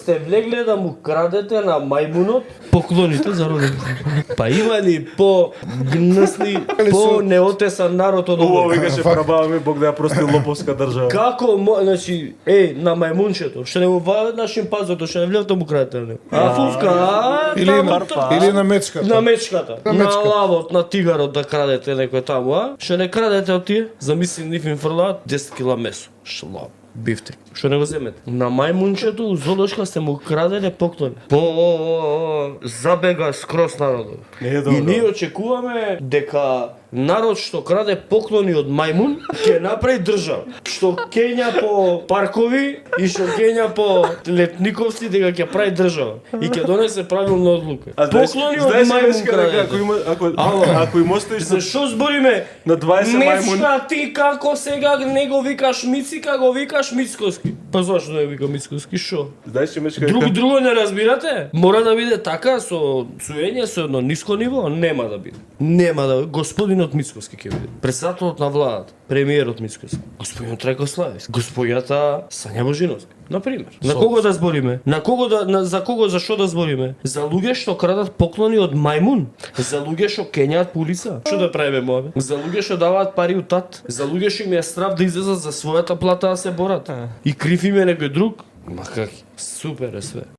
Сте влегле да му крадете на мајмунот поклоните за роден. Па има ли по гнусни, по неотесан народ од Ово овој? викаше прабаба ми Бог да ја прости лоповска држава. Како значи, на мајмунчето, што не му вадат на шимпанзото, што не влевате му крадете на него. А фувка, Или на мечката. на мечката, на лавот, на тигарот да крадете некој таму, а? Што не крадете од тие? Замисли нив им фрлаат 10 кила месо. Шлаб. Бифтек. Што не го земете? На мајмунчето у золошка сте му краделе поклони. Забега скрос народот. Не е И добро. ние очекуваме дека народ што краде поклони од мајмун ќе направи држава. Што кења по паркови и што кења по летниковци дека ќе прави држава и ќе донесе правилна одлука. Поклони од мајмун краде. Ако им оставиш За што збориме? на 20 мајмуни, Мечка ти како сега не го викаш Мицика, го викаш Мицковски. Па зашто не вика Мицковски, шо? знаеш че мечка Друго не разбирате? Мора да биде така со суење со едно ниско ниво, нема да биде. Нема да господинот Мицковски ќе биде. Председателот на владата, премиерот Мицковски, господинот Трајко Славевски, господјата Сања Божиновска. На пример. На кого да збориме? На кого за кого за што да збориме? За луѓе што крадат поклони од мајмун, за луѓе што кењаат по улица. Што да правиме моје? За луѓе што даваат пари у тат, за луѓе што им е страв да излезат за својата плата да се борат. И крив им е некој друг. Ма как? Супер е све.